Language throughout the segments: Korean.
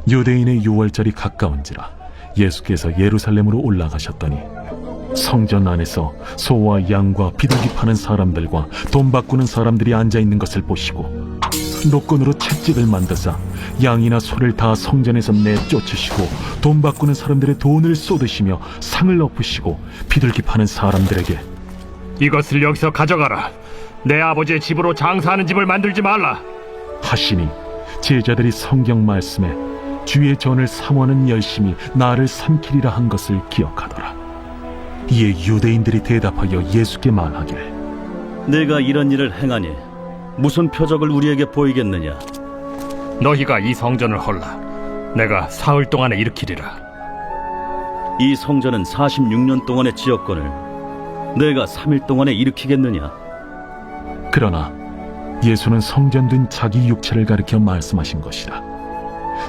유대인의 유월절이 가까운지라 예수께서 예루살렘으로 올라가셨더니 성전 안에서 소와 양과 비둘기 파는 사람들과 돈 바꾸는 사람들이 앉아있는 것을 보시고 노끈으로 채찍을 만드사 양이나 소를 다 성전에서 내쫓으시고 돈 바꾸는 사람들의 돈을 쏟으시며 상을 엎으시고 비둘기 파는 사람들에게 이것을 여기서 가져가라. 내 아버지의 집으로 장사하는 집을 만들지 말라 하시니 제자들이 성경 말씀에 주의 전을 삼원은 열심히 나를 삼키리라 한 것을 기억하더라. 이에 유대인들이 대답하여 예수께 말하기를 내가 이런 일을 행하니 무슨 표적을 우리에게 보이겠느냐? 너희가 이 성전을 헐라. 내가 사흘 동안에 일으키리라. 이 성전은 46년 동안의 지역권을 내가 3일 동안에 일으키겠느냐? 그러나 예수는 성전된 자기 육체를 가리켜 말씀하신 것이라.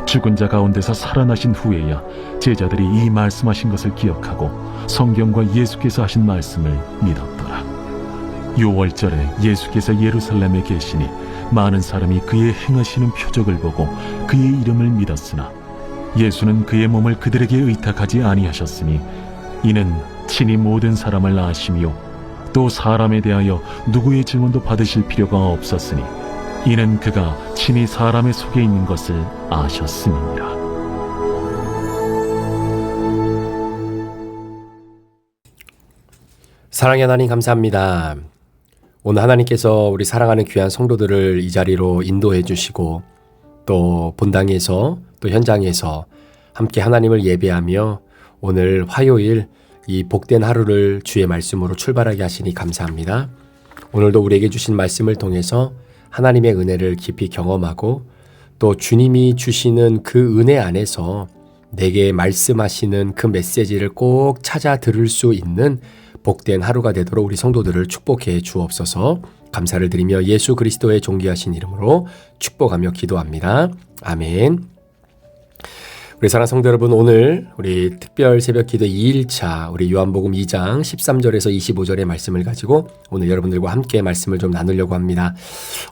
죽은 자 가운데서 살아나신 후에야 제자들이 이 말씀하신 것을 기억하고 성경과 예수께서 하신 말씀을 믿었더라. 유월절에 예수께서 예루살렘에 계시니 많은 사람이 그의 행하시는 표적을 보고 그의 이름을 믿었으나 예수는 그의 몸을 그들에게 의탁하지 아니하셨으니 이는 친히 모든 사람을 아시며 또 사람에 대하여 누구의 질문도 받으실 필요가 없었으니 이는 그가 친히 사람의 속에 있는 것을 아셨음이니라. 사랑의 하나님 감사합니다. 오늘 하나님께서 우리 사랑하는 귀한 성도들을 이 자리로 인도해 주시고 또 본당에서 또 현장에서 함께 하나님을 예배하며 오늘 화요일 이 복된 하루를 주의 말씀으로 출발하게 하시니 감사합니다. 오늘도 우리에게 주신 말씀을 통해서 하나님의 은혜를 깊이 경험하고 또 주님이 주시는 그 은혜 안에서 내게 말씀하시는 그 메시지를 꼭 찾아 들을 수 있는 복된 하루가 되도록 우리 성도들을 축복해 주옵소서. 감사를 드리며 예수 그리스도의 존귀하신 이름으로 축복하며 기도합니다. 아멘. 우리 사랑하는 성도 여러분, 오늘 우리 특별 새벽 기도 2일차 우리 요한복음 2장 13절에서 25절의 말씀을 가지고 오늘 여러분들과 함께 말씀을 좀 나누려고 합니다.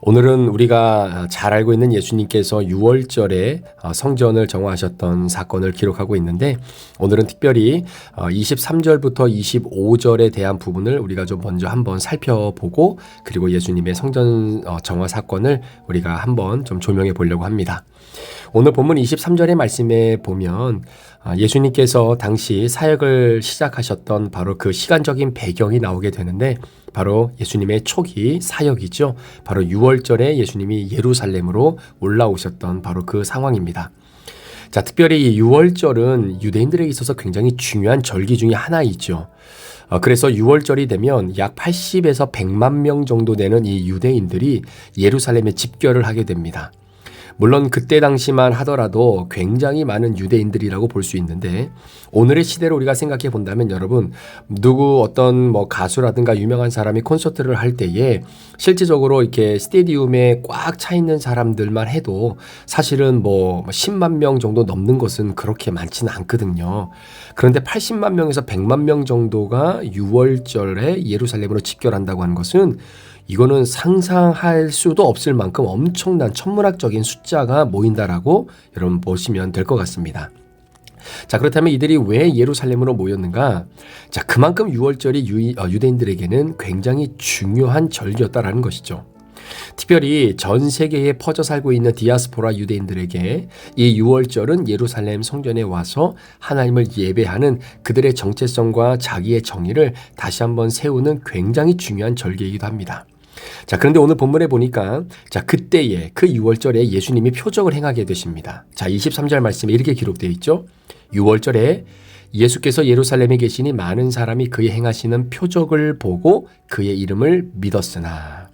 오늘은 우리가 잘 알고 있는 예수님께서 6월절에 성전을 정화하셨던 사건을 기록하고 있는데 오늘은 특별히 23절부터 25절에 대한 부분을 우리가 좀 먼저 한번 살펴보고 그리고 예수님의 성전 정화 사건을 우리가 한번 좀 조명해 보려고 합니다. 오늘 본문 23절의 말씀에 보면 예수님께서 당시 사역을 시작하셨던 바로 그 시간적인 배경이 나오게 되는데 바로 예수님의 초기 사역이죠. 바로 6월절에 예수님이 예루살렘으로 올라오셨던 바로 그 상황입니다. 자, 특별히 이 6월절은 유대인들에게 있어서 굉장히 중요한 절기 중에 하나이죠. 그래서 6월절이 되면 약 80에서 100만 명 정도 되는 이 유대인들이 예루살렘에 집결을 하게 됩니다. 물론 그때 당시만 하더라도 굉장히 많은 유대인들이라고 볼 수 있는데 오늘의 시대로 우리가 생각해 본다면 여러분 누구 어떤 뭐 가수라든가 유명한 사람이 콘서트를 할 때에 실질적으로 이렇게 스테디움에 꽉 차 있는 사람들만 해도 사실은 뭐 10만 명 정도 넘는 것은 그렇게 많지는 않거든요. 그런데 80만 명에서 100만 명 정도가 6월절에 예루살렘으로 집결한다고 하는 것은 이거는 상상할 수도 없을 만큼 엄청난 천문학적인 숫자가 모인다라고 여러분 보시면 될 것 같습니다. 자, 그렇다면 이들이 왜 예루살렘으로 모였는가? 자, 그만큼 6월절이 유대인들에게는 굉장히 중요한 절기였다라는 것이죠. 특별히 전 세계에 퍼져 살고 있는 디아스포라 유대인들에게 이 6월절은 예루살렘 성전에 와서 하나님을 예배하는 그들의 정체성과 자기의 정의를 다시 한번 세우는 굉장히 중요한 절기이기도 합니다. 자, 그런데 오늘 본문에 보니까 자, 그때에 그 6월절에 예수님이 표적을 행하게 되십니다. 자, 23절 말씀에 이렇게 기록되어 있죠. 6월절에 예수께서 예루살렘에 계시니 많은 사람이 그의 행하시는 표적을 보고 그의 이름을 믿었으나.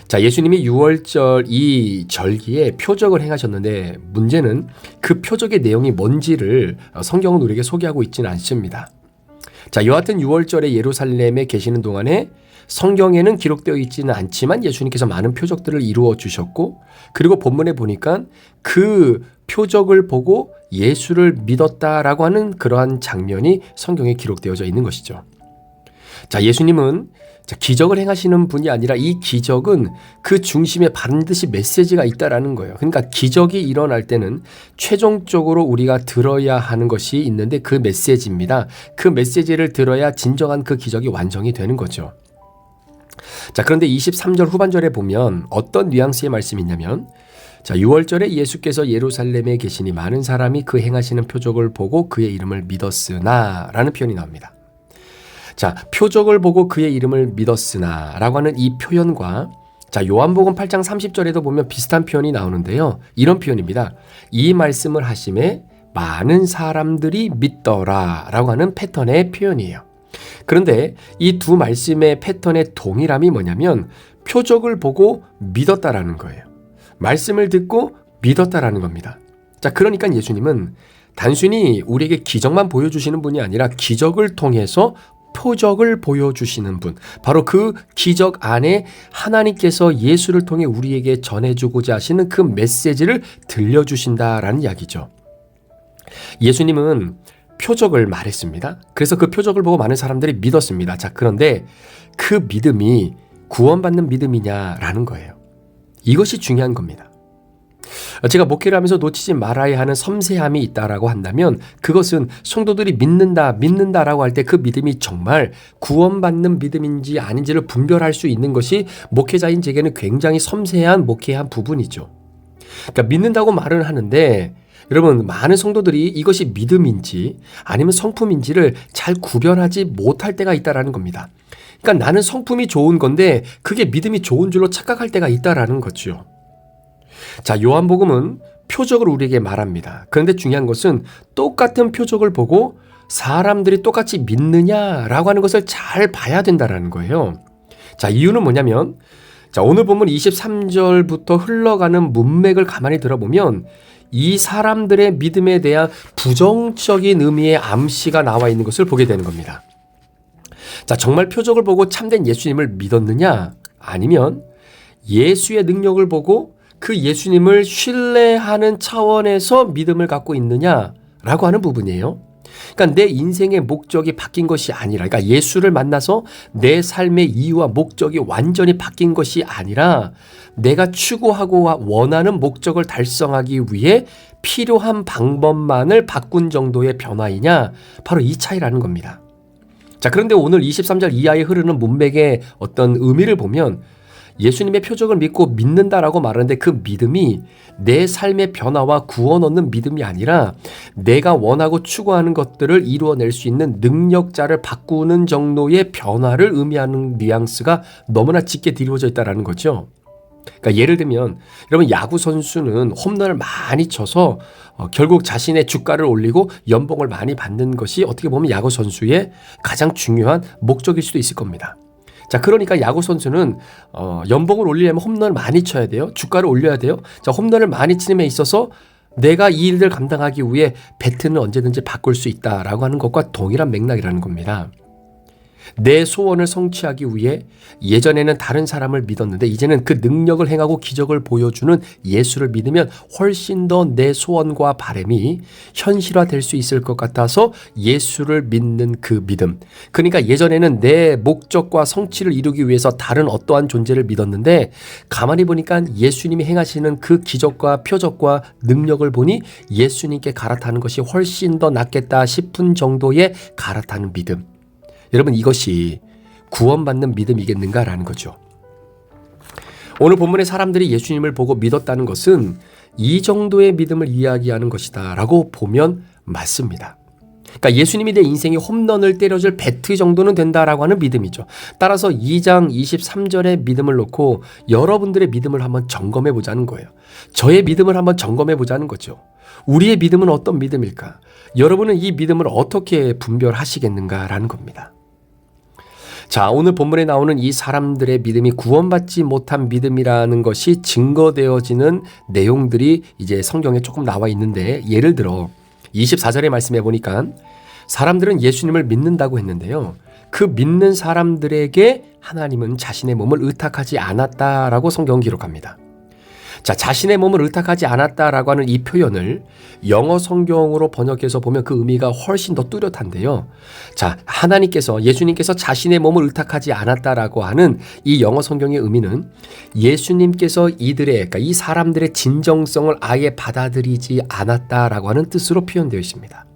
자, 예수님이 6월절 이 절기에 표적을 행하셨는데 문제는 그 표적의 내용이 뭔지를 성경은 우리에게 소개하고 있지는 않습니다. 자, 여하튼 6월절에 예루살렘에 계시는 동안에 성경에는 기록되어 있지는 않지만 예수님께서 많은 표적들을 이루어 주셨고 그리고 본문에 보니까 그 표적을 보고 예수를 믿었다라고 하는 그러한 장면이 성경에 기록되어져 있는 것이죠. 자, 예수님은 기적을 행하시는 분이 아니라 이 기적은 그 중심에 반드시 메시지가 있다라는 거예요. 그러니까 기적이 일어날 때는 최종적으로 우리가 들어야 하는 것이 있는데 그 메시지입니다. 그 메시지를 들어야 진정한 그 기적이 완성이 되는 거죠. 자, 그런데 23절 후반절에 보면 어떤 뉘앙스의 말씀이 있냐면, 자, 6월절에 예수께서 예루살렘에 계시니 많은 사람이 그 행하시는 표적을 보고 그의 이름을 믿었으나 라는 표현이 나옵니다. 자, 표적을 보고 그의 이름을 믿었으나 라고 하는 이 표현과 자, 요한복음 8장 30절에도 보면 비슷한 표현이 나오는데요. 이런 표현입니다. 이 말씀을 하심에 많은 사람들이 믿더라 라고 하는 패턴의 표현이에요. 그런데 이 두 말씀의 패턴의 동일함이 뭐냐면 표적을 보고 믿었다라는 거예요. 말씀을 듣고 믿었다라는 겁니다. 자, 그러니까 예수님은 단순히 우리에게 기적만 보여주시는 분이 아니라 기적을 통해서 표적을 보여주시는 분, 바로 그 기적 안에 하나님께서 예수를 통해 우리에게 전해주고자 하시는 그 메시지를 들려주신다라는 이야기죠. 예수님은 표적을 말했습니다. 그래서 그 표적을 보고 많은 사람들이 믿었습니다. 자, 그런데 그 믿음이 구원받는 믿음이냐라는 거예요. 이것이 중요한 겁니다. 제가 목회를 하면서 놓치지 말아야 하는 섬세함이 있다라고 한다면 그것은 성도들이 믿는다라고 할 때 그 믿음이 정말 구원받는 믿음인지 아닌지를 분별할 수 있는 것이 목회자인 제게는 굉장히 섬세한 목회한 부분이죠. 그러니까 믿는다고 말은 하는데 여러분, 많은 성도들이 이것이 믿음인지 아니면 성품인지를 잘 구별하지 못할 때가 있다라는 겁니다. 그러니까 나는 성품이 좋은 건데 그게 믿음이 좋은 줄로 착각할 때가 있다라는 거죠. 자, 요한복음은 표적을 우리에게 말합니다. 그런데 중요한 것은 똑같은 표적을 보고 사람들이 똑같이 믿느냐라고 하는 것을 잘 봐야 된다라는 거예요. 자, 이유는 뭐냐면 자, 오늘 본문 23절부터 흘러가는 문맥을 가만히 들어보면 이 사람들의 믿음에 대한 부정적인 의미의 암시가 나와 있는 것을 보게 되는 겁니다. 자, 정말 표적을 보고 참된 예수님을 믿었느냐? 아니면 예수의 능력을 보고 그 예수님을 신뢰하는 차원에서 믿음을 갖고 있느냐라고 하는 부분이에요. 그러니까 내 인생의 목적이 바뀐 것이 아니라, 그러니까 예수를 만나서 내 삶의 이유와 목적이 완전히 바뀐 것이 아니라 내가 추구하고 원하는 목적을 달성하기 위해 필요한 방법만을 바꾼 정도의 변화이냐, 바로 이 차이라는 겁니다. 자, 그런데 오늘 23절 이하에 흐르는 문맥의 어떤 의미를 보면 예수님의 표적을 믿고 믿는다라고 말하는데 그 믿음이 내 삶의 변화와 구원 얻는 믿음이 아니라 내가 원하고 추구하는 것들을 이루어낼 수 있는 능력자를 바꾸는 정도의 변화를 의미하는 뉘앙스가 너무나 짙게 드리워져 있다는 거죠. 그러니까 예를 들면 여러분, 야구 선수는 홈런을 많이 쳐서 결국 자신의 주가를 올리고 연봉을 많이 받는 것이 어떻게 보면 야구 선수의 가장 중요한 목적일 수도 있을 겁니다. 자, 그러니까 야구 선수는 연봉을 올리려면 홈런을 많이 쳐야 돼요. 주가를 올려야 돼요. 자, 홈런을 많이 치는 데 있어서 내가 이 일을 감당하기 위해 배트는 언제든지 바꿀 수 있다라고 하는 것과 동일한 맥락이라는 겁니다. 내 소원을 성취하기 위해 예전에는 다른 사람을 믿었는데 이제는 그 능력을 행하고 기적을 보여주는 예수를 믿으면 훨씬 더 내 소원과 바람이 현실화될 수 있을 것 같아서 예수를 믿는 그 믿음. 그러니까 예전에는 내 목적과 성취를 이루기 위해서 다른 어떠한 존재를 믿었는데 가만히 보니까 예수님이 행하시는 그 기적과 표적과 능력을 보니 예수님께 갈아타는 것이 훨씬 더 낫겠다 싶은 정도의 갈아타는 믿음. 여러분, 이것이 구원받는 믿음이겠는가라는 거죠. 오늘 본문의 사람들이 예수님을 보고 믿었다는 것은 이 정도의 믿음을 이야기하는 것이다 라고 보면 맞습니다. 그러니까 예수님이 내 인생에 홈런을 때려줄 배트 정도는 된다라고 하는 믿음이죠. 따라서 2장 23절의 믿음을 놓고 여러분들의 믿음을 한번 점검해 보자는 거예요. 저의 믿음을 한번 점검해 보자는 거죠. 우리의 믿음은 어떤 믿음일까? 여러분은 이 믿음을 어떻게 분별하시겠는가라는 겁니다. 자, 오늘 본문에 나오는 이 사람들의 믿음이 구원받지 못한 믿음이라는 것이 증거되어지는 내용들이 이제 성경에 조금 나와 있는데, 예를 들어 24절의 말씀해 보니까 사람들은 예수님을 믿는다고 했는데요. 그 믿는 사람들에게 하나님은 자신의 몸을 의탁하지 않았다라고 성경은 기록합니다. 자, 자신의 몸을 의탁하지 않았다라고 하는 이 표현을 영어 성경으로 번역해서 보면 그 의미가 훨씬 더 뚜렷한데요. 자, 예수님께서 자신의 몸을 의탁하지 않았다라고 하는 이 영어 성경의 의미는 예수님께서 그러니까 이 사람들의 진정성을 아예 받아들이지 않았다라고 하는 뜻으로 표현되어 있습니다.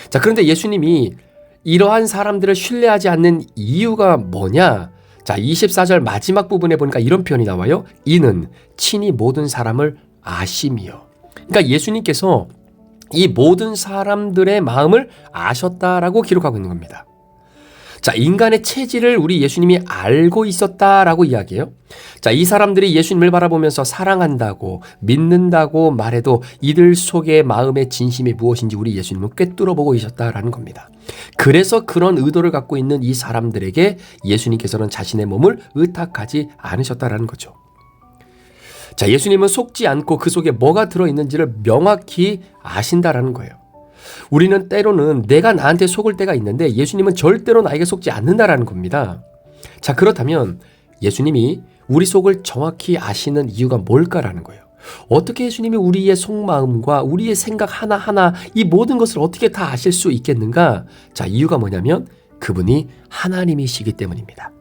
자, 그런데 예수님이 이러한 사람들을 신뢰하지 않는 이유가 뭐냐? 자, 24절 마지막 부분에 보니까 이런 표현이 나와요. 이는 친히 모든 사람을 아심이요. 그러니까 예수님께서 이 모든 사람들의 마음을 아셨다라고 기록하고 있는 겁니다. 자, 인간의 체질을 우리 예수님이 알고 있었다라고 이야기해요. 자, 이 사람들이 예수님을 바라보면서 사랑한다고 믿는다고 말해도 이들 속의 마음의 진심이 무엇인지 우리 예수님은 꿰뚫어 보고 계셨다라는 겁니다. 그래서 그런 의도를 갖고 있는 이 사람들에게 예수님께서는 자신의 몸을 의탁하지 않으셨다라는 거죠. 자, 예수님은 속지 않고 그 속에 뭐가 들어있는지를 명확히 아신다라는 거예요. 우리는 때로는 내가 나한테 속을 때가 있는데 예수님은 절대로 나에게 속지 않는다라는 겁니다. 자, 그렇다면 예수님이 우리 속을 정확히 아시는 이유가 뭘까라는 거예요. 어떻게 예수님이 우리의 속마음과 우리의 생각 하나하나 이 모든 것을 어떻게 다 아실 수 있겠는가? 자, 이유가 뭐냐면 그분이 하나님이시기 때문입니다.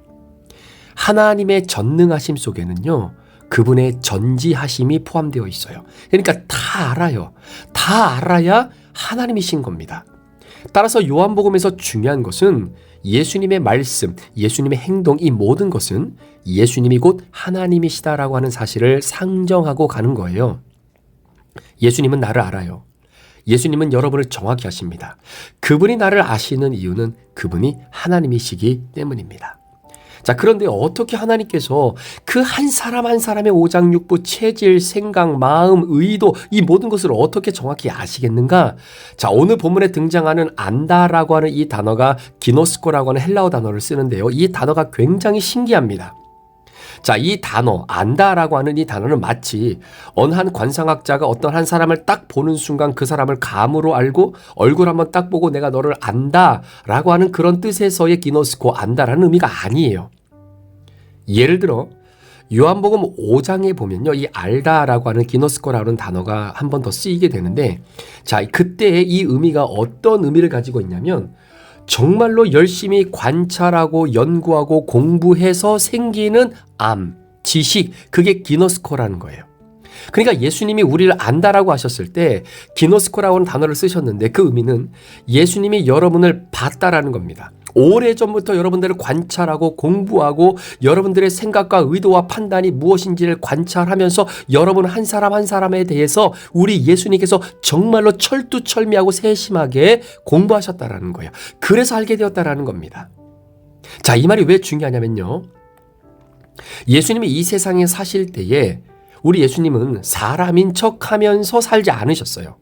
하나님의 전능하심 속에는요, 그분의 전지하심이 포함되어 있어요. 그러니까 다 알아요. 다 알아야 하나님이신 겁니다. 따라서 요한복음에서 중요한 것은 예수님의 말씀, 예수님의 행동, 이 모든 것은 예수님이 곧 하나님이시다라고 하는 사실을 상정하고 가는 거예요. 예수님은 나를 알아요. 예수님은 여러분을 정확히 아십니다. 그분이 나를 아시는 이유는 그분이 하나님이시기 때문입니다. 자, 그런데 어떻게 하나님께서 그 한 사람 한 사람의 오장육부, 체질, 생각, 마음, 의도 이 모든 것을 어떻게 정확히 아시겠는가? 자, 오늘 본문에 등장하는 안다라고 하는 이 단어가 기노스코라고 하는 헬라어 단어를 쓰는데요. 이 단어가 굉장히 신기합니다. 자, 이 단어, 안다라고 하는 이 단어는 마치 어느 한 관상학자가 어떤 한 사람을 딱 보는 순간 그 사람을 감으로 알고 얼굴 한번 딱 보고 내가 너를 안다라고 하는 그런 뜻에서의 기노스코, 안다라는 의미가 아니에요. 예를 들어 요한복음 5장에 보면요, 이 알다라고 하는 기노스코라는 단어가 한 번 더 쓰이게 되는데, 자, 그때의 이 의미가 어떤 의미를 가지고 있냐면 정말로 열심히 관찰하고 연구하고 공부해서 생기는 지식, 그게 기노스코라는 거예요. 그러니까 예수님이 우리를 안다라고 하셨을 때 기노스코라고 하는 단어를 쓰셨는데 그 의미는 예수님이 여러분을 봤다라는 겁니다. 오래전부터 여러분들을 관찰하고 공부하고 여러분들의 생각과 의도와 판단이 무엇인지를 관찰하면서 여러분 한 사람 한 사람에 대해서 우리 예수님께서 정말로 철두철미하고 세심하게 공부하셨다라는 거예요. 그래서 알게 되었다라는 겁니다. 자, 이 말이 왜 중요하냐면요, 예수님이 이 세상에 사실 때에 우리 예수님은 사람인 척하면서 살지 않으셨어요.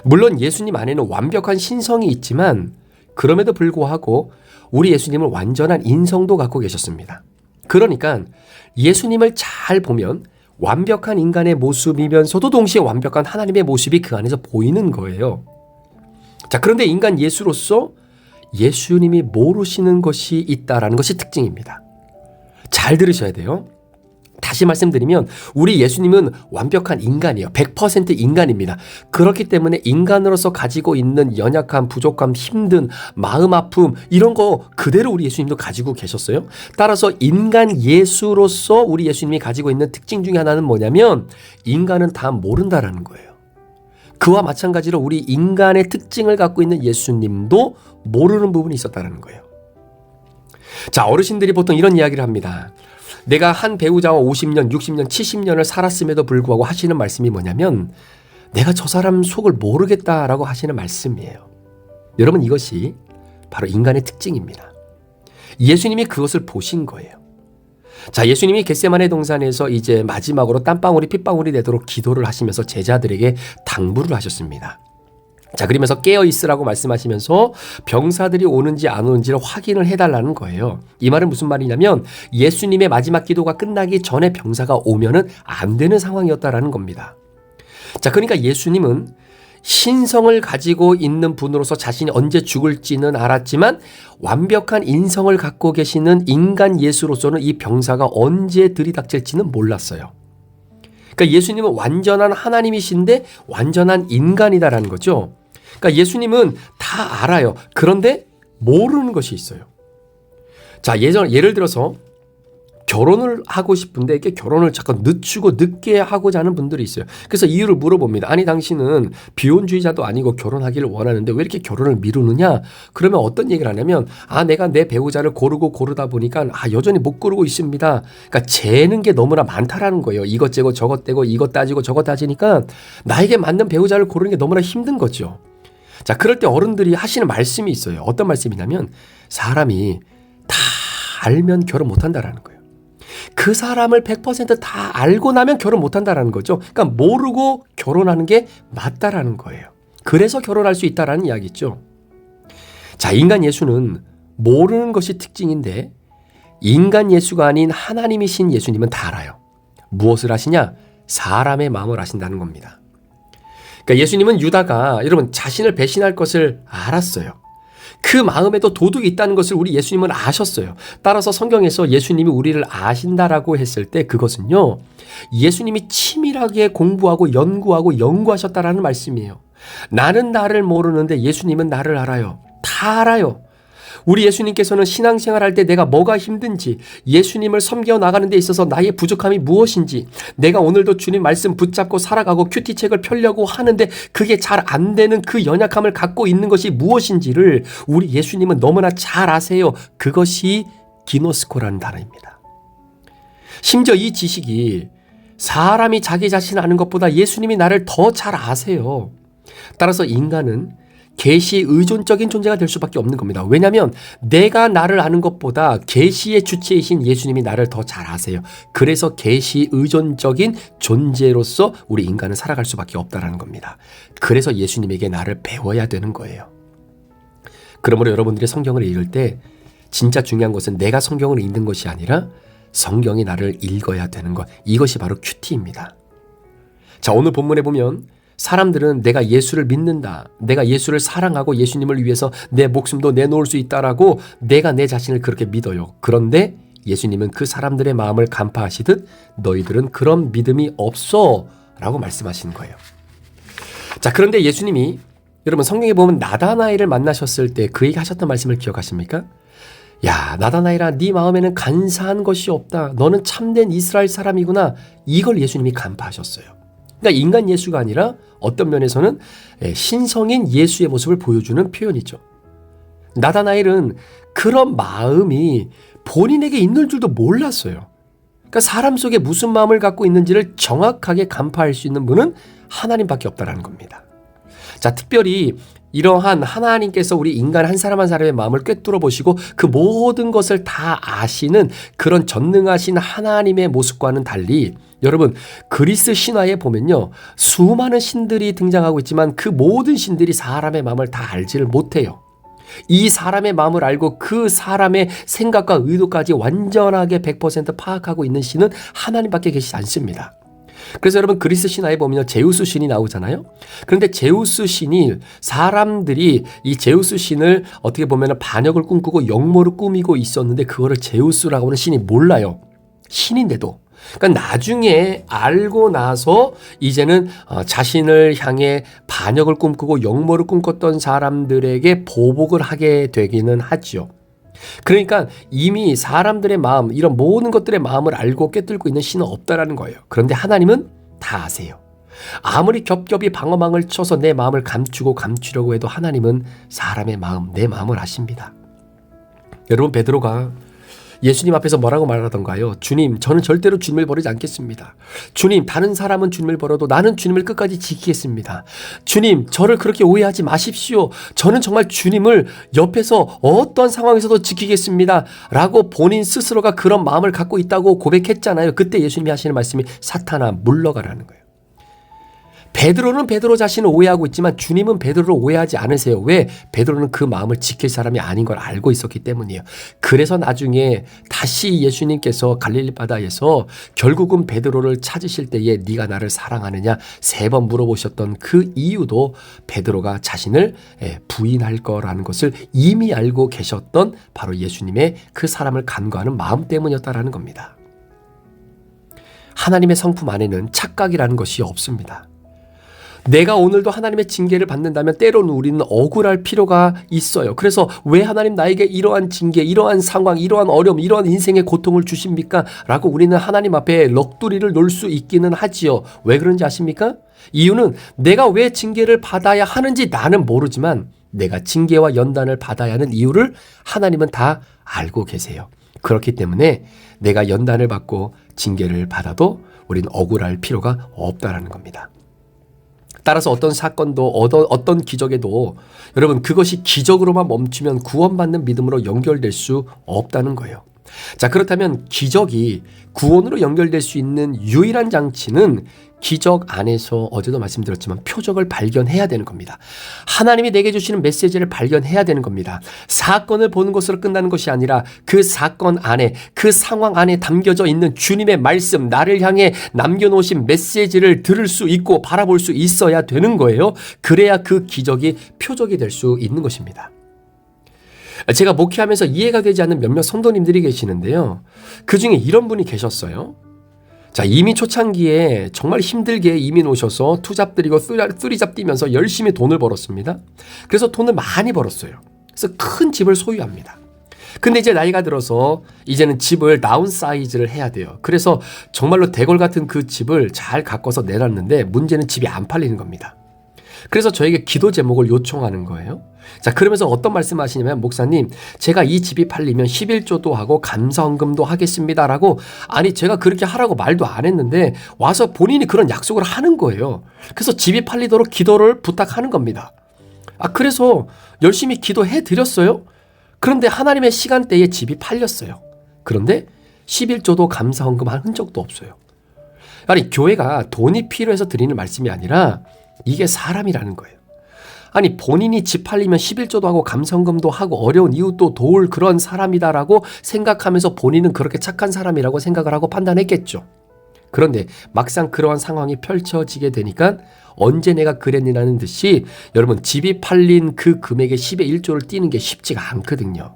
물론 예수님 안에는 완벽한 신성이 있지만 그럼에도 불구하고 우리 예수님은 완전한 인성도 갖고 계셨습니다. 그러니까 예수님을 잘 보면 완벽한 인간의 모습이면서도 동시에 완벽한 하나님의 모습이 그 안에서 보이는 거예요. 자, 그런데 인간 예수로서 예수님이 모르시는 것이 있다라는 것이 특징입니다. 잘 들으셔야 돼요. 다시 말씀드리면 우리 예수님은 완벽한 인간이에요. 100% 인간입니다. 그렇기 때문에 인간으로서 가지고 있는 연약함, 부족함, 힘든 마음 아픔 이런 거 그대로 우리 예수님도 가지고 계셨어요. 따라서 인간 예수로서 우리 예수님이 가지고 있는 특징 중에 하나는 뭐냐면 인간은 다 모른다라는 거예요. 그와 마찬가지로 우리 인간의 특징을 갖고 있는 예수님도 모르는 부분이 있었다는 거예요. 자, 어르신들이 보통 이런 이야기를 합니다. 내가 한 배우자와 50년, 60년, 70년을 살았음에도 불구하고 하시는 말씀이 뭐냐면 내가 저 사람 속을 모르겠다라고 하시는 말씀이에요. 여러분, 이것이 바로 인간의 특징입니다. 예수님이 그것을 보신 거예요. 자, 예수님이 겟세마네 동산에서 이제 마지막으로 땀방울이 핏방울이 되도록 기도를 하시면서 제자들에게 당부를 하셨습니다. 자, 그러면서 깨어 있으라고 말씀하시면서 병사들이 오는지 안 오는지를 확인을 해달라는 거예요. 이 말은 무슨 말이냐면 예수님의 마지막 기도가 끝나기 전에 병사가 오면은 안 되는 상황이었다라는 겁니다. 자, 그러니까 예수님은 신성을 가지고 있는 분으로서 자신이 언제 죽을지는 알았지만 완벽한 인성을 갖고 계시는 인간 예수로서는 이 병사가 언제 들이닥칠지는 몰랐어요. 그러니까 예수님은 완전한 하나님이신데 완전한 인간이다라는 거죠. 그러니까 예수님은 다 알아요. 그런데 모르는 것이 있어요. 자, 예를 들어서 결혼을 하고 싶은데 이렇게 결혼을 자꾸 늦게 하고자 하는 분들이 있어요. 그래서 이유를 물어봅니다. 아니, 당신은 비혼주의자도 아니고 결혼하기를 원하는데 왜 이렇게 결혼을 미루느냐? 그러면 어떤 얘기를 하냐면, 내가 내 배우자를 고르다 보니까 여전히 못 고르고 있습니다. 그러니까 재는 게 너무나 많다라는 거예요. 이것 재고 저것 떼고 이것 따지고 저것 따지니까 나에게 맞는 배우자를 고르는 게 너무나 힘든 거죠. 자, 그럴 때 어른들이 하시는 말씀이 있어요. 어떤 말씀이냐면, 사람이 다 알면 결혼 못 한다라는 거예요. 그 사람을 100%다 알고 나면 결혼 못 한다라는 거죠. 그러니까 모르고 결혼하는 게 맞다라는 거예요. 그래서 결혼할 수 있다라는 이야기죠. 자, 인간 예수는 모르는 것이 특징인데 인간 예수가 아닌 하나님이신 예수님은 다 알아요. 무엇을 하시냐? 사람의 마음을 아신다는 겁니다. 그러니까 예수님은 유다가 여러분 자신을 배신할 것을 알았어요. 그 마음에도 도둑이 있다는 것을 우리 예수님은 아셨어요. 따라서 성경에서 예수님이 우리를 아신다라고 했을 때 그것은요, 예수님이 치밀하게 공부하고 연구하셨다라는 말씀이에요. 나는 나를 모르는데 예수님은 나를 알아요. 다 알아요. 우리 예수님께서는 신앙생활 할 때 내가 뭐가 힘든지, 예수님을 섬겨 나가는 데 있어서 나의 부족함이 무엇인지, 내가 오늘도 주님 말씀 붙잡고 살아가고 큐티책을 펴려고 하는데 그게 잘 안 되는 그 연약함을 갖고 있는 것이 무엇인지를 우리 예수님은 너무나 잘 아세요. 그것이 기노스코라는 단어입니다. 심지어 이 지식이 사람이 자기 자신을 아는 것보다 예수님이 나를 더 잘 아세요. 따라서 인간은 계시 의존적인 존재가 될 수밖에 없는 겁니다. 왜냐하면 내가 나를 아는 것보다 계시의 주체이신 예수님이 나를 더 잘 아세요. 그래서 계시 의존적인 존재로서 우리 인간은 살아갈 수밖에 없다는 겁니다. 그래서 예수님에게 나를 배워야 되는 거예요. 그러므로 여러분들이 성경을 읽을 때 진짜 중요한 것은 내가 성경을 읽는 것이 아니라 성경이 나를 읽어야 되는 것. 이것이 바로 큐티입니다. 자, 오늘 본문에 보면 사람들은 내가 예수를 믿는다, 내가 예수를 사랑하고 예수님을 위해서 내 목숨도 내놓을 수 있다라고 내가 내 자신을 그렇게 믿어요. 그런데 예수님은 그 사람들의 마음을 간파하시듯 너희들은 그런 믿음이 없어 라고 말씀하시는 거예요. 자, 그런데 예수님이 여러분 성경에 보면 나다나엘을 만나셨을 때 그에게 하셨던 말씀을 기억하십니까? 야, 나다나엘아, 네 마음에는 간사한 것이 없다. 너는 참된 이스라엘 사람이구나. 이걸 예수님이 간파하셨어요. 그러니까 인간 예수가 아니라 어떤 면에서는 신성인 예수의 모습을 보여주는 표현이죠. 나다나엘은 그런 마음이 본인에게 있는 줄도 몰랐어요. 그러니까 사람 속에 무슨 마음을 갖고 있는지를 정확하게 간파할 수 있는 분은 하나님밖에 없다는 겁니다. 자, 특별히 이러한 하나님께서 우리 인간 한 사람 한 사람의 마음을 꿰뚫어 보시고 그 모든 것을 다 아시는 그런 전능하신 하나님의 모습과는 달리 여러분 그리스 신화에 보면요, 수많은 신들이 등장하고 있지만 그 모든 신들이 사람의 마음을 다 알지를 못해요. 이 사람의 마음을 알고 그 사람의 생각과 의도까지 완전하게 100% 파악하고 있는 신은 하나님밖에 계시지 않습니다. 그래서 여러분 그리스 신화에 보면 제우스 신이 나오잖아요. 그런데 제우스 신이 사람들이 이 제우스 신을 어떻게 보면 반역을 꿈꾸고 역모를 꾸미고 있었는데 그거를 제우스라고 하는 신이 몰라요. 신인데도. 그러니까 나중에 알고 나서 이제는 자신을 향해 반역을 꿈꾸고 역모를 꿈꿨던 사람들에게 보복을 하게 되기는 하죠. 그러니까 이미 사람들의 마음, 이런 모든 것들의 마음을 알고 꿰뚫고 있는 신은 없다라는 거예요. 그런데 하나님은 다 아세요. 아무리 겹겹이 방어망을 쳐서 내 마음을 감추려고 해도 하나님은 사람의 마음, 내 마음을 아십니다. 여러분 베드로가 예수님 앞에서 뭐라고 말하던가요? 주님, 저는 절대로 주님을 버리지 않겠습니다. 주님, 다른 사람은 주님을 버려도 나는 주님을 끝까지 지키겠습니다. 주님, 저를 그렇게 오해하지 마십시오. 저는 정말 주님을 옆에서 어떤 상황에서도 지키겠습니다. 라고 본인 스스로가 그런 마음을 갖고 있다고 고백했잖아요. 그때 예수님이 하시는 말씀이 사탄아 물러가라는 거예요. 베드로는 베드로 자신을 오해하고 있지만 주님은 베드로를 오해하지 않으세요. 왜? 베드로는 그 마음을 지킬 사람이 아닌 걸 알고 있었기 때문이에요. 그래서 나중에 다시 예수님께서 갈릴리 바다에서 결국은 베드로를 찾으실 때에 네가 나를 사랑하느냐 3번 물어보셨던 그 이유도 베드로가 자신을 부인할 거라는 것을 이미 알고 계셨던 바로 예수님의 그 사람을 간과하는 마음 때문이었다라는 겁니다. 하나님의 성품 안에는 착각이라는 것이 없습니다. 내가 오늘도 하나님의 징계를 받는다면 때로는 우리는 억울할 필요가 있어요. 그래서 왜 하나님 나에게 이러한 징계, 이러한 상황, 이러한 어려움, 이러한 인생의 고통을 주십니까? 라고 우리는 하나님 앞에 넋두리를 놓을 수 있기는 하지요. 왜 그런지 아십니까? 이유는 내가 왜 징계를 받아야 하는지 나는 모르지만 내가 징계와 연단을 받아야 하는 이유를 하나님은 다 알고 계세요. 그렇기 때문에 내가 연단을 받고 징계를 받아도 우리는 억울할 필요가 없다라는 겁니다. 따라서 어떤 사건도 어떤 기적에도 여러분 그것이 기적으로만 멈추면 구원받는 믿음으로 연결될 수 없다는 거예요. 자, 그렇다면 기적이 구원으로 연결될 수 있는 유일한 장치는 기적 안에서 어제도 말씀드렸지만 표적을 발견해야 되는 겁니다. 하나님이 내게 주시는 메시지를 발견해야 되는 겁니다. 사건을 보는 것으로 끝나는 것이 아니라 그 사건 안에, 그 상황 안에 담겨져 있는 주님의 말씀, 나를 향해 남겨놓으신 메시지를 들을 수 있고 바라볼 수 있어야 되는 거예요. 그래야 그 기적이 표적이 될 수 있는 것입니다. 제가 목회하면서 이해가 되지 않는 몇몇 성도님들이 계시는데요. 그 중에 이런 분이 계셨어요. 자, 이민 초창기에 정말 힘들게 이민 오셔서 투잡 들이고 쓰리잡 뛰면서 열심히 돈을 벌었습니다. 그래서 돈을 많이 벌었어요. 그래서 큰 집을 소유합니다. 근데 이제 나이가 들어서 이제는 집을 다운사이즈를 해야 돼요. 그래서 정말로 대궐 같은 그 집을 잘 가꿔서 내놨는데 문제는 집이 안 팔리는 겁니다. 그래서 저에게 기도 제목을 요청하는 거예요. 자, 그러면서 어떤 말씀 하시냐면, 목사님, 제가 이 집이 팔리면 11조도 하고 감사헌금도 하겠습니다라고, 아니 제가 그렇게 하라고 말도 안 했는데 와서 본인이 그런 약속을 하는 거예요. 그래서 집이 팔리도록 기도를 부탁하는 겁니다. 그래서 열심히 기도해 드렸어요. 그런데 하나님의 시간대에 집이 팔렸어요. 그런데 11조도 감사헌금 한 흔적도 없어요. 아니, 교회가 돈이 필요해서 드리는 말씀이 아니라 이게 사람이라는 거예요. 아니, 본인이 집 팔리면 11조도 하고 감사헌금도 하고 어려운 이웃도 도울 그런 사람이다라고 생각하면서 본인은 그렇게 착한 사람이라고 생각을 하고 판단했겠죠. 그런데 막상 그러한 상황이 펼쳐지게 되니까 언제 내가 그랬니라는 듯이 여러분, 집이 팔린 그 금액의 10의 1조를 띄는 게 쉽지가 않거든요.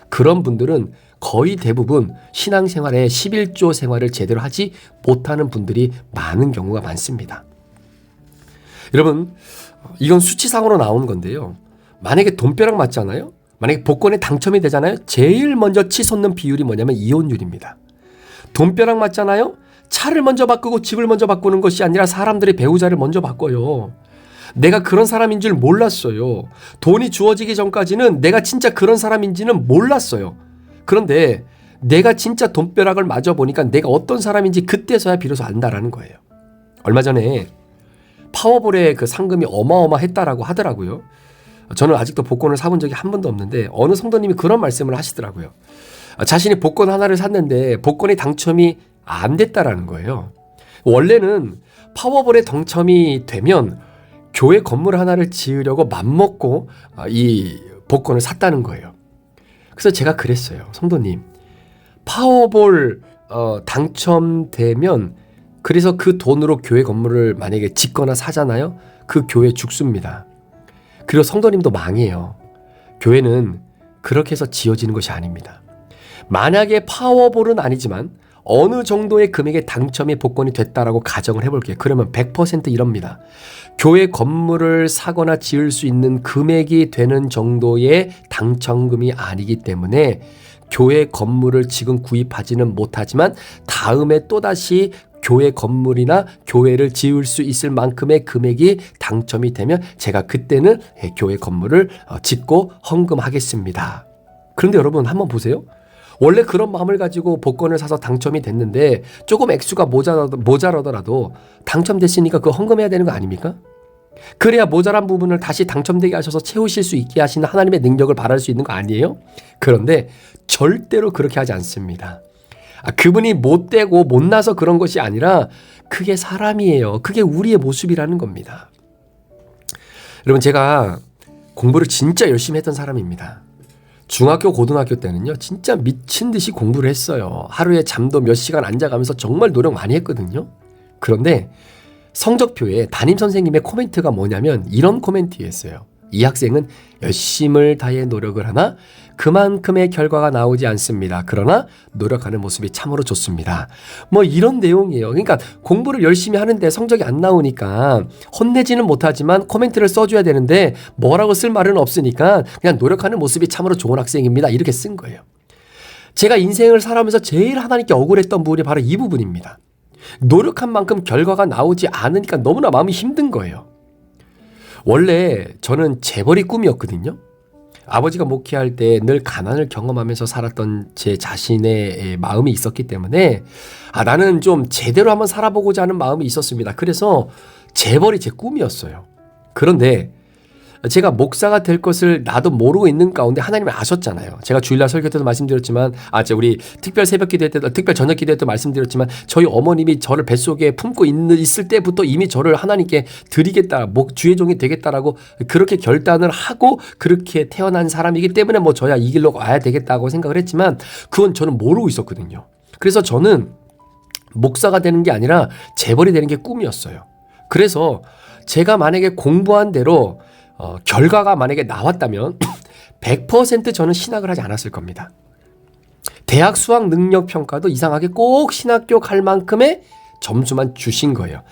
그런 분들은 거의 대부분 신앙생활에 11조 생활을 제대로 하지 못하는 분들이 많은 경우가 많습니다. 여러분, 이건 수치상으로 나오는 건데요. 만약에 돈벼락 맞잖아요. 만약에 복권에 당첨이 되잖아요. 제일 먼저 치솟는 비율이 뭐냐면 이혼율입니다. 돈벼락 맞잖아요. 차를 먼저 바꾸고 집을 먼저 바꾸는 것이 아니라 사람들의 배우자를 먼저 바꿔요. 내가 그런 사람인 줄 몰랐어요. 돈이 주어지기 전까지는 내가 진짜 그런 사람인지는 몰랐어요. 그런데 내가 진짜 돈벼락을 맞아 보니까 내가 어떤 사람인지 그때서야 비로소 안다라는 거예요. 얼마 전에 파워볼의 그 상금이 어마어마했다라고 하더라고요. 저는 아직도 복권을 사본 적이 한 번도 없는데 어느 성도님이 그런 말씀을 하시더라고요. 자신이 복권 하나를 샀는데 복권이 당첨이 안 됐다라는 거예요. 원래는 파워볼에 당첨이 되면 교회 건물 하나를 지으려고 맘먹고 이 복권을 샀다는 거예요. 그래서 제가 그랬어요. 성도님, 파워볼 당첨되면 그래서 그 돈으로 교회 건물을 만약에 짓거나 사잖아요. 그 교회 죽습니다. 그리고 성도님도 망해요. 교회는 그렇게 해서 지어지는 것이 아닙니다. 만약에 파워볼은 아니지만 어느 정도의 금액의 당첨이 복권이 됐다라고 가정을 해볼게요. 그러면 100% 이럽니다. 교회 건물을 사거나 지을 수 있는 금액이 되는 정도의 당첨금이 아니기 때문에 교회 건물을 지금 구입하지는 못하지만 다음에 또다시 교회 건물이나 교회를 지을 수 있을 만큼의 금액이 당첨이 되면 제가 그때는 교회 건물을 짓고 헌금하겠습니다. 그런데 여러분 한번 보세요. 원래 그런 마음을 가지고 복권을 사서 당첨이 됐는데 조금 액수가 모자라더라도 당첨됐으니까 그거 헌금해야 되는 거 아닙니까? 그래야 모자란 부분을 다시 당첨되게 하셔서 채우실 수 있게 하시는 하나님의 능력을 바랄 수 있는 거 아니에요? 그런데 절대로 그렇게 하지 않습니다. 그분이 못되고 못나서 그런 것이 아니라 그게 사람이에요. 그게 우리의 모습이라는 겁니다. 여러분, 제가 공부를 진짜 열심히 했던 사람입니다. 중학교, 고등학교 때는요, 진짜 미친 듯이 공부를 했어요. 하루에 잠도 몇 시간 앉아가면서 정말 노력 많이 했거든요. 그런데 성적표에 담임 선생님의 코멘트가 뭐냐면 이런 코멘트였어요. 이 학생은 열심을 다해 노력을 하나 그만큼의 결과가 나오지 않습니다. 그러나 노력하는 모습이 참으로 좋습니다. 뭐 이런 내용이에요. 그러니까 공부를 열심히 하는데 성적이 안 나오니까 혼내지는 못하지만 코멘트를 써줘야 되는데 뭐라고 쓸 말은 없으니까 그냥 노력하는 모습이 참으로 좋은 학생입니다. 이렇게 쓴 거예요. 제가 인생을 살아오면서 제일 하나님께 억울했던 부분이 바로 이 부분입니다. 노력한 만큼 결과가 나오지 않으니까 너무나 마음이 힘든 거예요. 원래 저는 재벌이 꿈이었거든요. 아버지가 목회할 때 늘 가난을 경험하면서 살았던 제 자신의 마음이 있었기 때문에 나는 좀 제대로 한번 살아보고자 하는 마음이 있었습니다. 그래서 재벌이 제 꿈이었어요. 그런데 제가 목사가 될 것을 나도 모르고 있는 가운데 하나님이 아셨잖아요. 제가 주일날 설교 때도 말씀드렸지만, 우리 특별 새벽 기도 때도, 특별 저녁 기도 때도 말씀드렸지만, 저희 어머님이 저를 뱃속에 품고 있을 때부터 이미 저를 하나님께 드리겠다, 주의 종이 되겠다라고 그렇게 결단을 하고 그렇게 태어난 사람이기 때문에 뭐 저야 이 길로 와야 되겠다고 생각을 했지만, 그건 저는 모르고 있었거든요. 그래서 저는 목사가 되는 게 아니라 재벌이 되는 게 꿈이었어요. 그래서 제가 만약에 공부한 대로 결과가 만약에 나왔다면 100% 저는 신학을 하지 않았을 겁니다. 대학 수학 능력 평가도 이상하게 꼭 신학교 갈 만큼의 점수만 주신 거예요.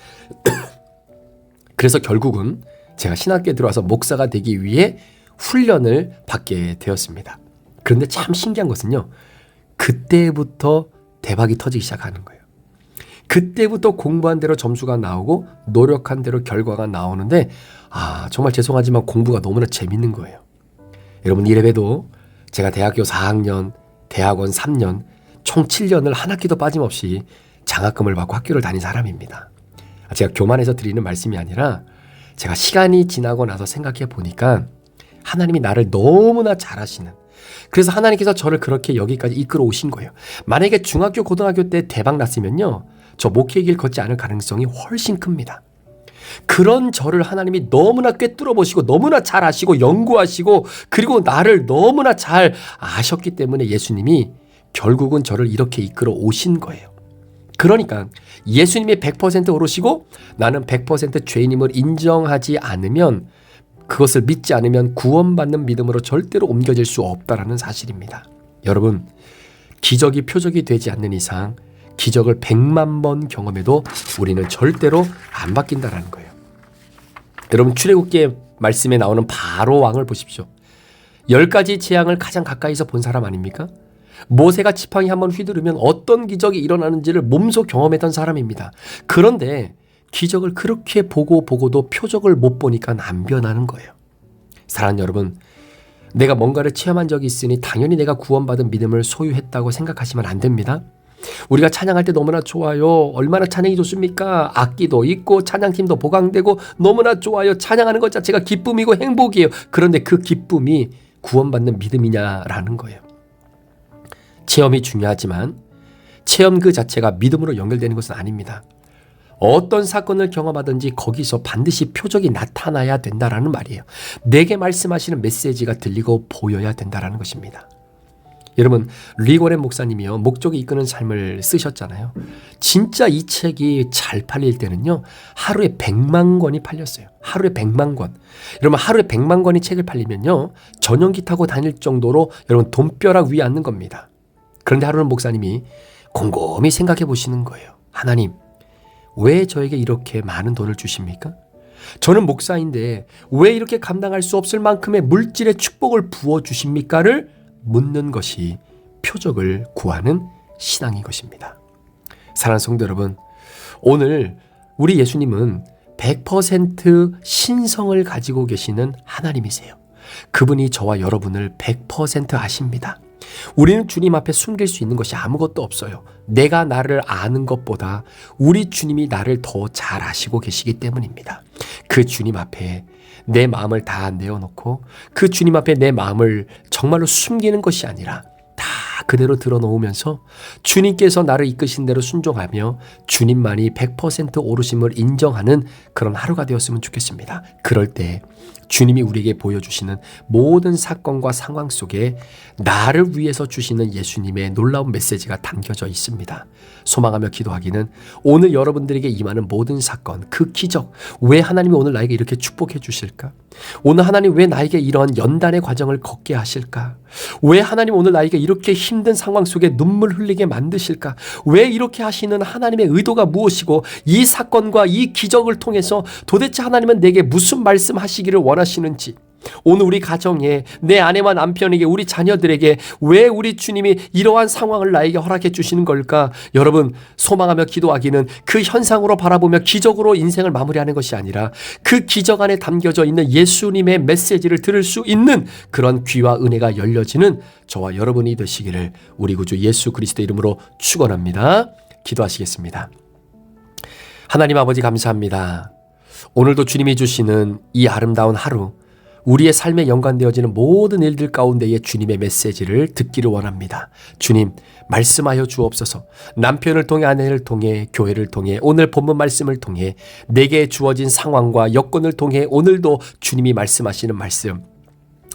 그래서 결국은 제가 신학교에 들어와서 목사가 되기 위해 훈련을 받게 되었습니다. 그런데 참 신기한 것은요. 그때부터 대박이 터지기 시작하는 거예요. 그때부터 공부한 대로 점수가 나오고 노력한 대로 결과가 나오는데 정말 죄송하지만 공부가 너무나 재밌는 거예요. 여러분 이래봬도 제가 대학교 4학년, 대학원 3년, 총 7년을 한 학기도 빠짐없이 장학금을 받고 학교를 다닌 사람입니다. 제가 교만해서 드리는 말씀이 아니라 제가 시간이 지나고 나서 생각해 보니까 하나님이 나를 너무나 잘 아시는, 그래서 하나님께서 저를 그렇게 여기까지 이끌어 오신 거예요. 만약에 중학교, 고등학교 때 대박 났으면요, 저 목회의 길 걷지 않을 가능성이 훨씬 큽니다. 그런 저를 하나님이 너무나 꿰뚫어 보시고 너무나 잘 아시고 연구하시고 그리고 나를 너무나 잘 아셨기 때문에 예수님이 결국은 저를 이렇게 이끌어 오신 거예요. 그러니까 예수님이 100% 오르시고 나는 100% 죄인임을 인정하지 않으면, 그것을 믿지 않으면 구원받는 믿음으로 절대로 옮겨질 수 없다라는 사실입니다. 여러분, 기적이 표적이 되지 않는 이상 기적을 100만 번 경험해도 우리는 절대로 안 바뀐다라는 거예요. 여러분, 출애굽기의 말씀에 나오는 바로 왕을 보십시오. 10가지 재앙을 가장 가까이서 본 사람 아닙니까? 모세가 지팡이 한번 휘두르면 어떤 기적이 일어나는지를 몸소 경험했던 사람입니다. 그런데 기적을 그렇게 보고도 표적을 못 보니까 안 변하는 거예요. 사랑하는 여러분, 내가 뭔가를 체험한 적이 있으니 당연히 내가 구원받은 믿음을 소유했다고 생각하시면 안 됩니다. 우리가 찬양할 때 너무나 좋아요. 얼마나 찬양이 좋습니까? 악기도 있고 찬양팀도 보강되고 너무나 좋아요. 찬양하는 것 자체가 기쁨이고 행복이에요. 그런데 그 기쁨이 구원받는 믿음이냐라는 거예요. 체험이 중요하지만 체험 그 자체가 믿음으로 연결되는 것은 아닙니다. 어떤 사건을 경험하든지 거기서 반드시 표적이 나타나야 된다라는 말이에요. 내게 말씀하시는 메시지가 들리고 보여야 된다라는 것입니다. 여러분, 리고렌 목사님이요, 목적이 이끄는 삶을 쓰셨잖아요. 진짜 이 책이 잘 팔릴 때는요, 하루에 100만 권이 팔렸어요. 하루에 100만 권. 여러분, 하루에 100만 권이 책을 팔리면요, 전용기 타고 다닐 정도로 여러분 돈벼락 위에 앉는 겁니다. 그런데 하루는 목사님이 곰곰이 생각해 보시는 거예요. 하나님, 왜 저에게 이렇게 많은 돈을 주십니까? 저는 목사인데 왜 이렇게 감당할 수 없을 만큼의 물질의 축복을 부어주십니까를 묻는 것이 표적을 구하는 신앙인 것입니다. 사랑하는 성도 여러분, 오늘 우리 예수님은 100% 신성을 가지고 계시는 하나님이세요. 그분이 저와 여러분을 100% 아십니다. 우리는 주님 앞에 숨길 수 있는 것이 아무것도 없어요. 내가 나를 아는 것보다 우리 주님이 나를 더 잘 아시고 계시기 때문입니다. 그 주님 앞에 내 마음을 다 내어놓고 그 주님 앞에 내 마음을 정말로 숨기는 것이 아니라 다 그대로 드러놓으면서 주님께서 나를 이끄신 대로 순종하며 주님만이 100% 오르심을 인정하는 그런 하루가 되었으면 좋겠습니다. 그럴 때 주님이 우리에게 보여주시는 모든 사건과 상황 속에 나를 위해서 주시는 예수님의 놀라운 메시지가 담겨져 있습니다. 소망하며 기도하기는 오늘 여러분들에게 임하는 모든 사건, 그 기적, 왜 하나님이 오늘 나에게 이렇게 축복해 주실까? 오늘 하나님 왜 나에게 이런 연단의 과정을 걷게 하실까? 왜 하나님 오늘 나에게 이렇게 힘든 상황 속에 눈물 흘리게 만드실까? 왜 이렇게 하시는 하나님의 의도가 무엇이고 이 사건과 이 기적을 통해서 도대체 하나님은 내게 무슨 말씀하시기를 원하시는지, 오늘 우리 가정에, 내 아내와 남편에게, 우리 자녀들에게 왜 우리 주님이 이러한 상황을 나에게 허락해 주시는 걸까? 여러분, 소망하며 기도하기는 그 현상으로 바라보며 기적으로 인생을 마무리하는 것이 아니라 그 기적 안에 담겨져 있는 예수님의 메시지를 들을 수 있는 그런 귀와 은혜가 열려지는 저와 여러분이 되시기를 우리 구주 예수 그리스도 이름으로 축원합니다. 기도하시겠습니다. 하나님 아버지, 감사합니다. 오늘도 주님이 주시는 이 아름다운 하루, 우리의 삶에 연관되어지는 모든 일들 가운데에 주님의 메시지를 듣기를 원합니다. 주님, 말씀하여 주옵소서. 남편을 통해, 아내를 통해, 교회를 통해, 오늘 본문 말씀을 통해, 내게 주어진 상황과 여건을 통해 오늘도 주님이 말씀하시는 말씀,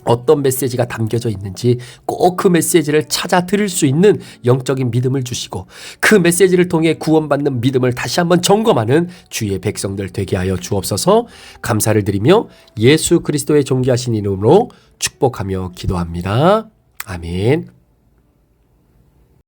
어떤 메시지가 담겨져 있는지 꼭 그 메시지를 찾아 들을 수 있는 영적인 믿음을 주시고, 그 메시지를 통해 구원받는 믿음을 다시 한번 점검하는 주의 백성들 되게 하여 주옵소서. 감사를 드리며 예수 그리스도의 존귀하신 이름으로 축복하며 기도합니다. 아멘.